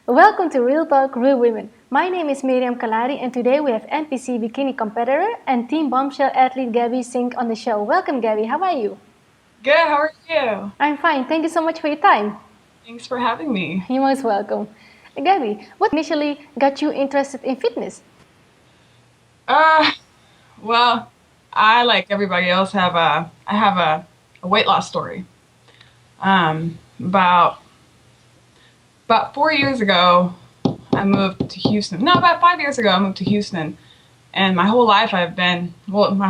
Welcome to Real Talk, Real Women. My name is Miriam Khalladi, and today we have NPC bikini competitor and Team Bombshell athlete Gaby Sink on the show. Welcome, Gaby. How are you? Good, how are you? I'm fine. Thank you so much for your time. Thanks for having me. You're most welcome. Gaby, what initially got you interested in fitness? Uh, well, I like everybody else I have a weight loss story. About 4 years ago, I moved to Houston. No, about 5 years ago, I moved to Houston, and my whole life my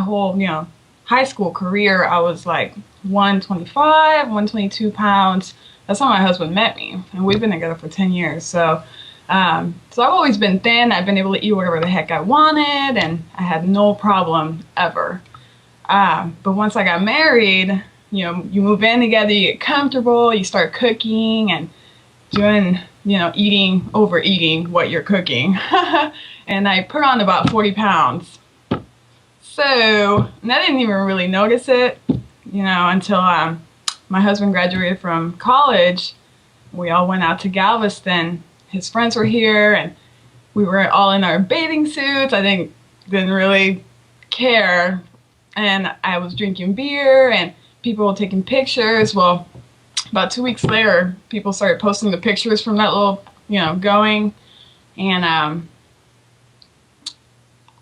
whole high school career, I was like 125, 122 pounds. That's how my husband met me, and we've been together for 10 years. So I've always been thin. I've been able to eat whatever the heck I wanted, and I had no problem ever. But once I got married, you move in together, you get comfortable, you start cooking and doing, overeating what you're cooking. And I put on about 40 pounds. And I didn't even really notice it, until my husband graduated from college. We all went out to Galveston. His friends were here, and we were all in our bathing suits. Didn't really care. And I was drinking beer, and people were taking pictures. Well, about 2 weeks later, people started posting the pictures from that little, going. And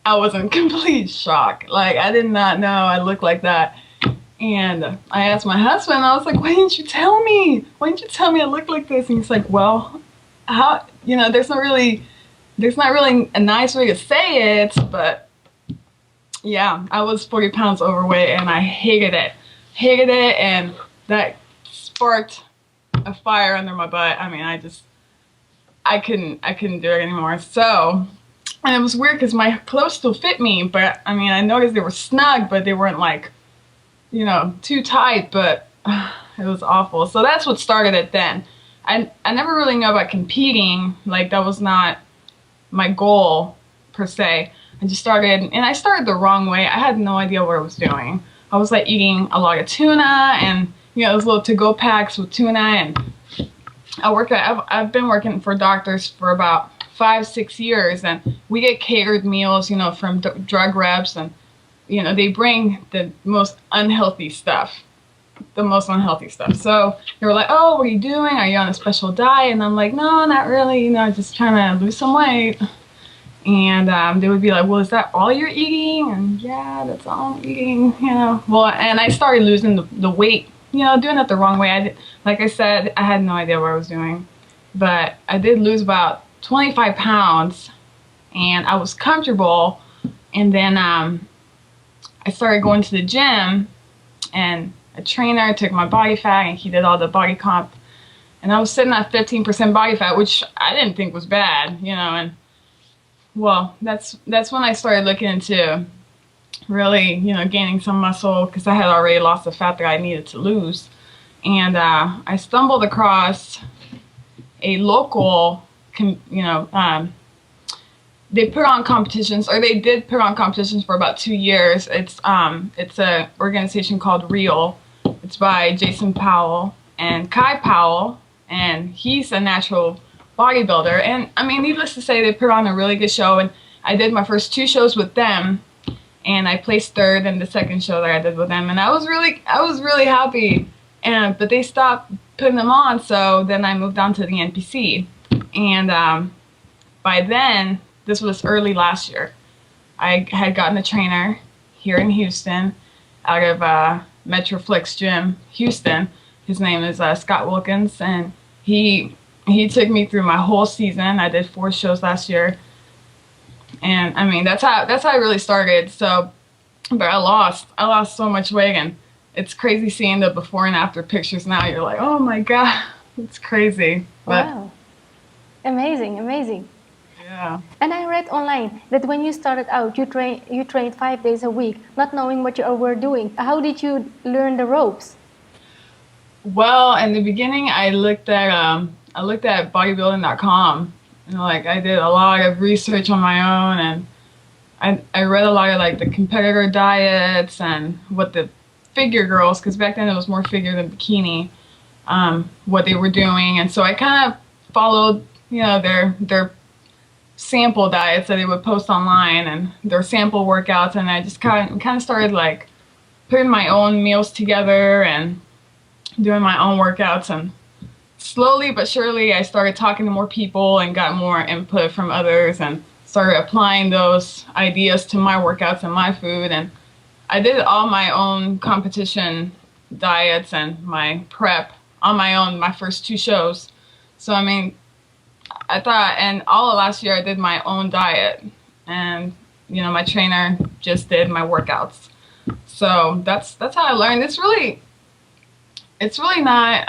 I was in complete shock. Like, I did not know I looked like that. And I asked my husband, I was like, why didn't you tell me? Why didn't you tell me I looked like this? And he's like, well, how, there's not really a nice way to say it, but yeah, I was 40 pounds overweight, and I hated it. And that sparked a fire under my butt. I mean, I couldn't do it anymore. So, and it was weird because my clothes still fit me, but I mean, I noticed they were snug, but they weren't like, too tight, but it was awful. So that's what started it then. I never really knew about competing. Like, that was not my goal per se. I started the wrong way. I had no idea what I was doing. I was like eating a lot of tuna and, those little to-go packs with tuna, and I've been working for doctors for about 5-6 years, and we get catered meals, from drug reps, and, they bring the most unhealthy stuff. So they were like, oh, what are you doing? Are you on a special diet? And I'm like, no, not really, just trying to lose some weight. And they would be like, well, is that all you're eating? And yeah, that's all I'm eating, Well, and I started losing the weight, doing it the wrong way. Like I said, I had no idea what I was doing. But I did lose about 25 pounds, and I was comfortable. And then I started going to the gym, and a trainer took my body fat, and he did all the body comp. And I was sitting at 15% body fat, which I didn't think was bad, and well, that's when I started looking into really, gaining some muscle, because I had already lost the fat that I needed to lose. And I stumbled across a local, they put on competitions, or they did put on competitions for about 2 years. It's a organization called Real. It's by Jason Powell and Kai Powell, and he's a natural bodybuilder. And I mean, needless to say, they put on a really good show, and I did my first 2 shows with them, and I placed third in the second show that I did with them, and I was really happy. But they stopped putting them on, so then I moved on to the NPC. And by then, this was early last year, I had gotten a trainer here in Houston out of Metroflex Gym, Houston. His name is Scott Wilkins, and he took me through my whole season. I did 4 shows last year, and I mean, that's how I really started. So, but I lost so much weight, and it's crazy seeing the before and after pictures now. You're like, oh my god, it's crazy. But Wow. Amazing. yeah. And I read online that when you started out, you trained 5 days a week, not knowing what you were doing. How did you learn the ropes? Well, in the beginning, I looked at bodybuilding.com, and like, I did a lot of research on my own, and I read a lot of like the competitor diets and what the figure girls, because back then it was more figure than bikini, what they were doing. And so I kind of followed their sample diets that they would post online and their sample workouts, and I just kind of started like putting my own meals together and doing my own workouts, and slowly but surely I started talking to more people and got more input from others and started applying those ideas to my workouts and my food. And I did all my own competition diets and my prep on my own my first two shows. So I mean, I thought, and all of last year I did my own diet, and my trainer just did my workouts. So that's how I learned. It's really not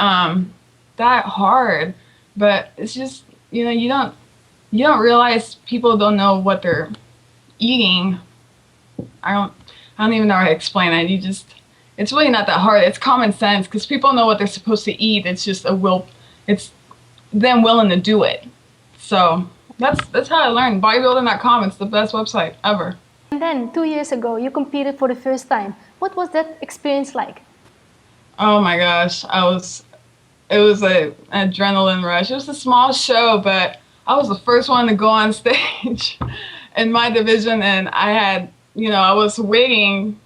that hard, but it's just you don't realize people don't know what they're eating. I don't I don't even know how to explain it. It's really not that hard. It's common sense because people know what they're supposed to eat. It's just it's them willing to do it. So that's how I learned. Bodybuilding.com, it's the best website ever. And then 2 years ago, you competed for the first time. What was that experience like? Oh my gosh, it was an adrenaline rush. It was a small show, but I was the first one to go on stage in my division, and I was waiting.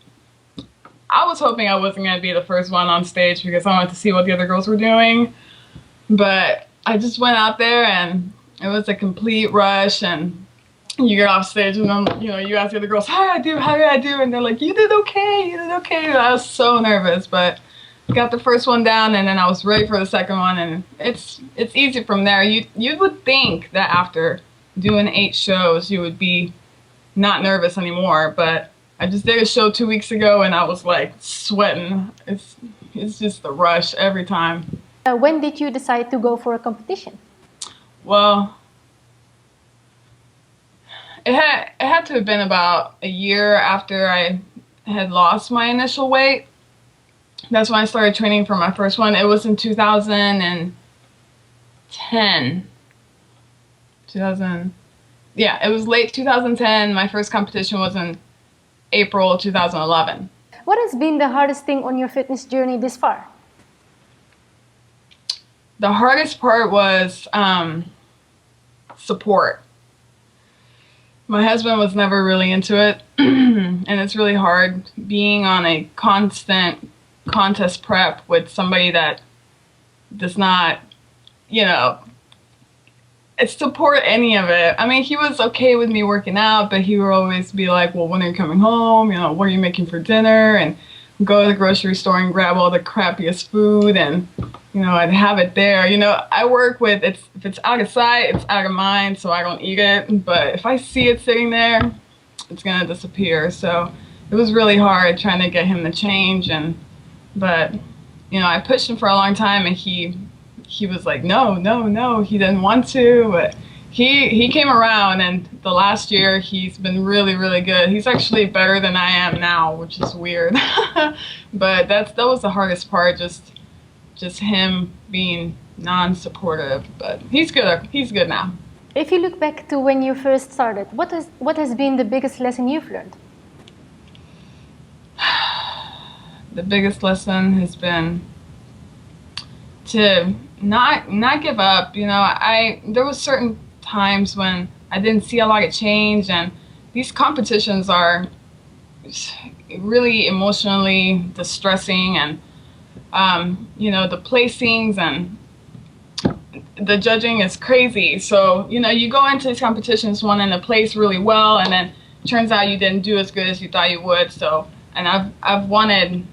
I was hoping I wasn't going to be the first one on stage because I wanted to see what the other girls were doing. But I just went out there, and it was a complete rush, and you get off stage, and then, you ask the other girls, how did I do? And they're like, you did okay. And I was so nervous, but got the first one down, and then I was ready for the second one, and it's easy from there. You would think that after doing 8 shows, you would be not nervous anymore, but I just did a show 2 weeks ago, and I was like sweating. It's just the rush every time. When did you decide to go for a competition? Well, it had to have been about a year after I had lost my initial weight. That's when I started training for my first one. It was in 2010. Yeah, it was late 2010. My first competition was in April 2011. What has been the hardest thing on your fitness journey this far? The hardest part was support. My husband was never really into it, and it's really hard being on a constant contest prep with somebody that does not, support any of it. I mean, he was okay with me working out, but he would always be like, well, when are you coming home? What are you making for dinner? And go to the grocery store and grab all the crappiest food, and I'd have it there. I work with if it's out of sight, it's out of mind, so I don't eat it. But if I see it sitting there, it's gonna disappear. So it was really hard trying to get him to change, but I pushed him for a long time, and he was like, no, he didn't want to, but he came around, and the last year he's been really, really good. He's actually better than I am now, which is weird. But that was the hardest part, just him being non-supportive. But he's good now. If you look back to when you first started, what has been the biggest lesson you've learned? The biggest lesson has been to not give up. There was certain times when I didn't see a lot of change, and these competitions are really emotionally distressing, and the placings and the judging is crazy. So you go into these competitions wanting to place really well, and then it turns out you didn't do as good as you thought you would. So, and I've wanted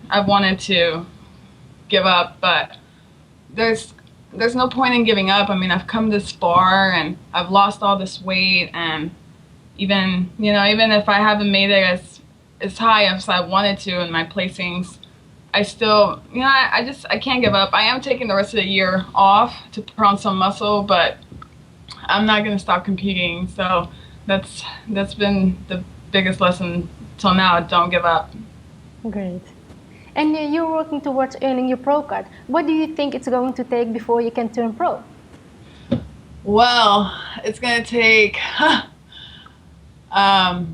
to give up, but there's no point in giving up. I mean, I've come this far, and I've lost all this weight, and even if I haven't made it as high as I wanted to in my placings, I still, I can't give up. I am taking the rest of the year off to put on some muscle, but I'm not going to stop competing. So that's been the biggest lesson till now. Don't give up. Great. And you're working towards earning your pro card. What do you think it's going to take before you can turn pro? Well, it's going to take, I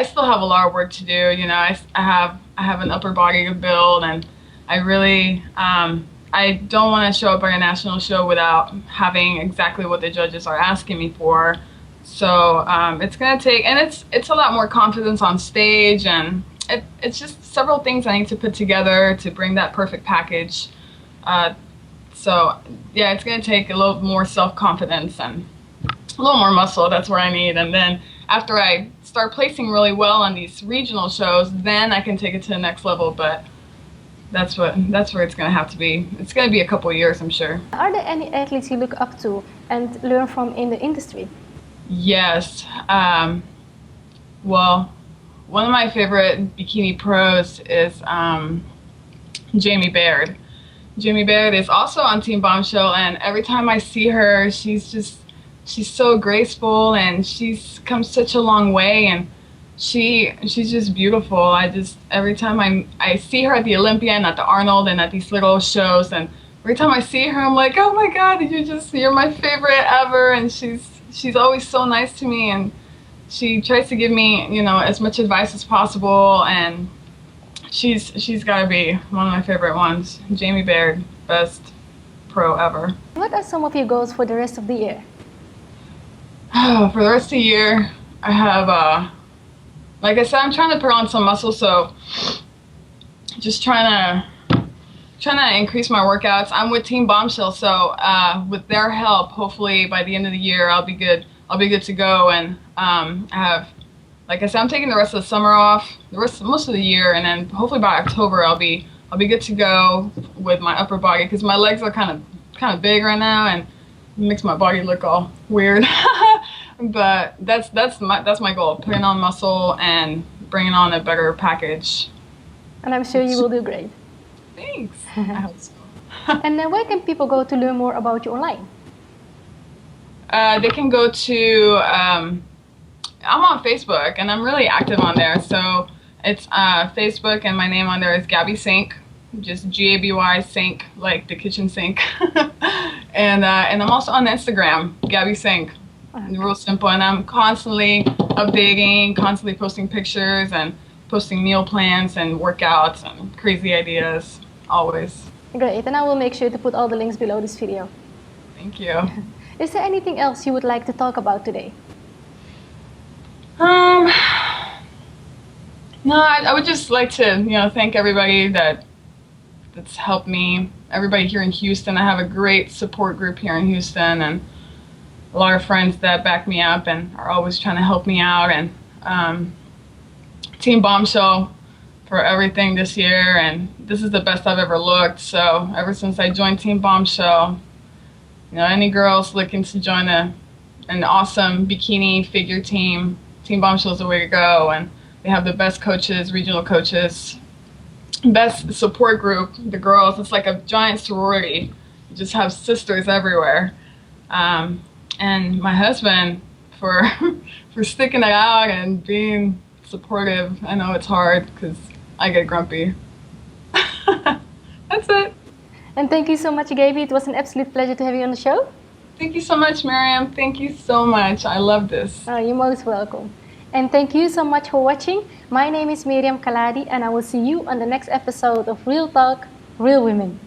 still have a lot of work to do. I have an upper body to build, and I really, I don't want to show up at a national show without having exactly what the judges are asking me for. So it's gonna take, and it's a lot more confidence on stage, and it's just several things I need to put together to bring that perfect package. So yeah, it's gonna take a little more self-confidence and a little more muscle. That's where I need. And then after I start placing really well on these regional shows, then I can take it to the next level. But that's where it's gonna have to be. It's gonna be a couple of years, I'm sure. Are there any athletes you look up to and learn from in the industry? Yes. Well, one of my favorite bikini pros is Jamie Baird. Jamie Baird is also on Team Bombshell, and every time I see her, she's so graceful, and she's come such a long way, and she's just beautiful. Every time I see her at the Olympia and at the Arnold and at these little shows, and every time I see her, I'm like, oh my God, you're my favorite ever. And she's always so nice to me, and she tries to give me, as much advice as possible, and she's gotta be one of my favorite ones. Jamie Baird, best pro ever. What are some of your goals for the rest of the year? For the rest of the year, I have like I said, I'm trying to put on some muscle, so just trying to increase my workouts. I'm with Team Bombshell, so with their help, hopefully by the end of the year, I'll be good to go. And I have, like I said, I'm taking the rest of the summer off, most of the year, and then hopefully by October I'll be good to go with my upper body, because my legs are kind of big right now, and it makes my body look all weird. But that's my goal: putting on muscle and bringing on a better package. And I'm sure you will do great. Thanks. I hope so. And then where can people go to learn more about you online? They can go to, I'm on Facebook, and I'm really active on there. So it's Facebook, and my name on there is Gaby Sink, just Gaby Sink, like the kitchen sink. And I'm also on Instagram, Gaby Sink. Real simple, and I'm constantly updating, constantly posting pictures and posting meal plans and workouts and crazy ideas, always. Great, and I will make sure to put all the links below this video. Thank you. Is there anything else you would like to talk about today? No, I would just like to, thank everybody that's helped me. Everybody here in Houston. I have a great support group here in Houston, and a lot of friends that back me up and are always trying to help me out. And Team Bombshell for everything this year, and this is the best I've ever looked. So ever since I joined Team Bombshell, any girls looking to join an awesome bikini figure team, Team Bombshell is the way to go. And they have the best coaches, regional coaches, best support group. The girls, it's like a giant sorority. You just have sisters everywhere. And my husband for sticking it out and being supportive. I know it's hard because I get grumpy. That's it. And thank you so much, Gaby. It was an absolute pleasure to have you on the show. Thank you so much, Miriam. Thank you so much. I love this. You're most welcome. And thank you so much for watching. My name is Miriam Khalladi, and I will see you on the next episode of Real Talk, Real Women.